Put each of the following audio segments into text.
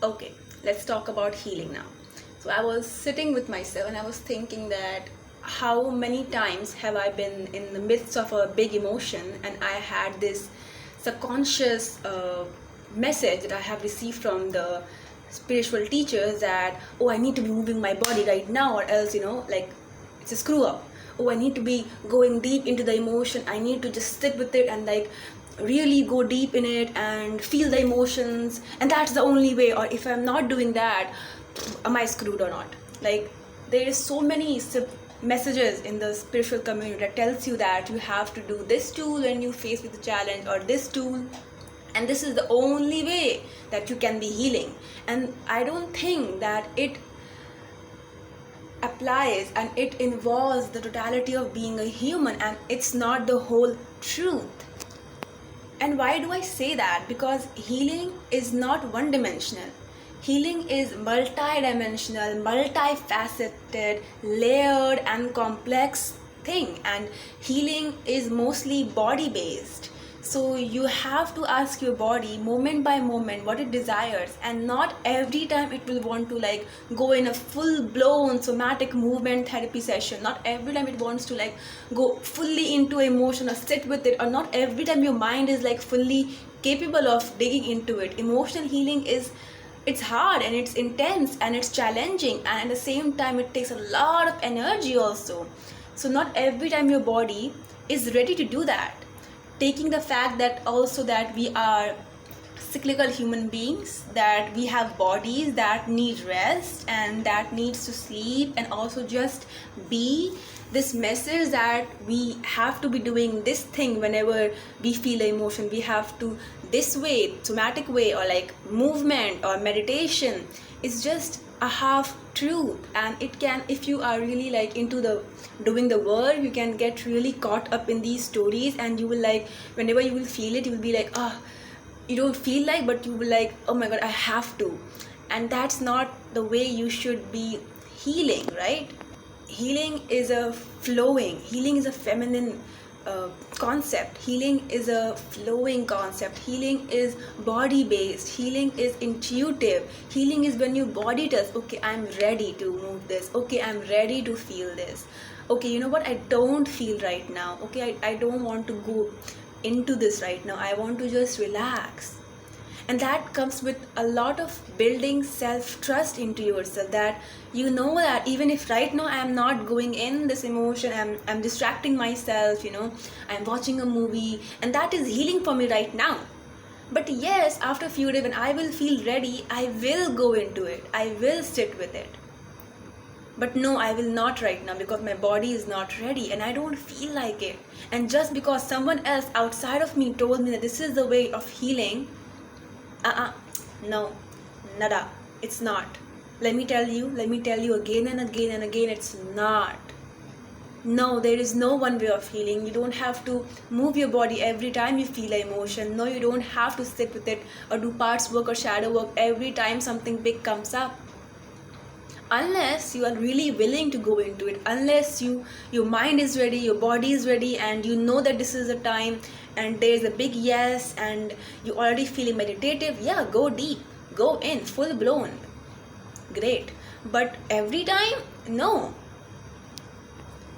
Okay, let's talk about healing now. So I was sitting with myself and I was thinking that how many times have I been in the midst of a big emotion and I had this subconscious message that I have received from the spiritual teachers that, oh, I need to be moving my body right now, or else, like it's a screw up. Oh, I need to be going deep into the emotion. I need to just sit with it and like really go deep in it and feel the emotions, and that's the only way. Or if I'm not doing that, am I screwed or not? Like, there is so many messages in the spiritual community that tells you that you have to do this tool when you face with the challenge, or this tool, and this is the only way that you can be healing. And I don't think that it applies and it involves the totality of being a human, and it's not the whole truth. And why do I say that? Because healing is not one dimensional. Healing is multi-dimensional, multifaceted, layered and complex thing, and healing is mostly body based. So you have to ask your body moment by moment what it desires, and not every time it will want to like go in a full blown somatic movement therapy session. Not every time it wants to like go fully into emotion or sit with it, or not every time your mind is like fully capable of digging into it. Emotional healing is, it's hard and it's intense and it's challenging, and at the same time it takes a lot of energy also. So not every time your body is ready to do that. Taking the fact that also that we are cyclical human beings, that we have bodies that need rest and that needs to sleep and also just be, this message that we have to be doing this thing whenever we feel emotion, we have to this way, somatic way, or like movement or meditation, is just a half truth. And it can, if you are really like into the doing the work, you can get really caught up in these stories, and you will like, whenever you will feel it, you will be like, you don't feel like, but you will like, oh my god, I have to. And that's not the way you should be healing, right? Healing is a flowing, healing is a feminine concept. Healing is a flowing concept. Healing is body based. Healing is intuitive. Healing is when your body does, okay, I'm ready to move this, okay, I'm ready to feel this, okay, you know what, I don't feel right now, okay, I don't want to go into this right now, I want to just relax. And that comes with a lot of building self-trust into yourself, that you know that even if right now I'm not going in this emotion, I'm distracting myself, I'm watching a movie, and that is healing for me right now. But yes, after a few days when I will feel ready, I will go into it, I will sit with it. But no, I will not right now because my body is not ready and I don't feel like it. And just because someone else outside of me told me that this is the way of healing, no, nada, it's not. Let me tell you again and again and again, it's not. No, there is no one way of healing. You don't have to move your body every time you feel an emotion. No, you don't have to sit with it or do parts work or shadow work every time something big comes up. Unless you are really willing to go into it, unless your mind is ready, your body is ready, and you know that this is the time, and there's a big yes, and you already feeling meditative, yeah, go deep, go in, full blown, great. But every time, no.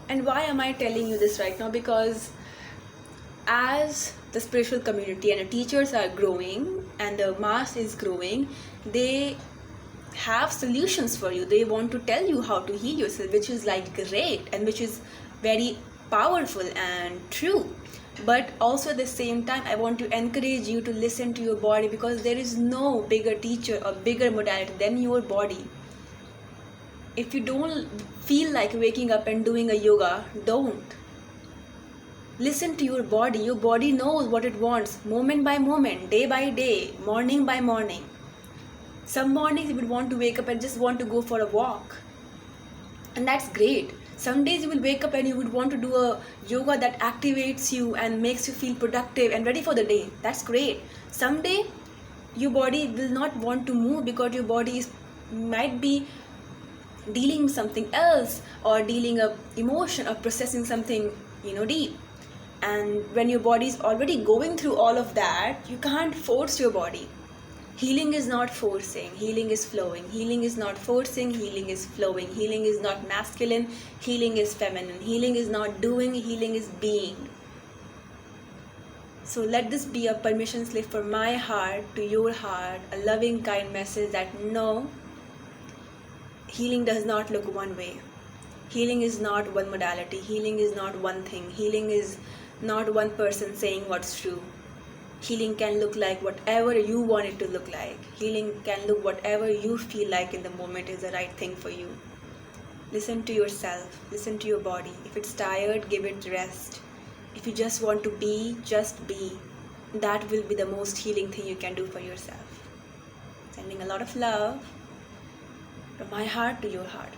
And why am I telling you this right now? Because as the spiritual community and the teachers are growing and the mass is growing, they have solutions for you. They want to tell you how to heal yourself, which is like great and which is very powerful and true. But also at the same time, I want to encourage you to listen to your body, because there is no bigger teacher or bigger modality than your body. If you don't feel like waking up and doing a yoga, don't. Listen to your body. Your body knows what it wants, moment by moment, day by day, morning by morning. Some mornings you would want to wake up and just want to go for a walk, and that's great. Some days you will wake up and you would want to do a yoga that activates you and makes you feel productive and ready for the day. That's great. Someday your body will not want to move because your body might be dealing with something else, or dealing a emotion, or processing something deep. And when your body is already going through all of that, you can't force your body. Healing is not forcing, healing is flowing. Healing is not forcing, healing is flowing. Healing is not masculine, healing is feminine. Healing is not doing, healing is being. So let this be a permission slip for my heart to your heart, a loving, kind message that no, healing does not look one way. Healing is not one modality. Healing is not one thing. Healing is not one person saying what's true. Healing can look like whatever you want it to look like. Healing can look whatever you feel like in the moment is the right thing for you. Listen to yourself. Listen to your body. If it's tired, give it rest. If you just want to be, just be. That will be the most healing thing you can do for yourself. Sending a lot of love from my heart to your heart.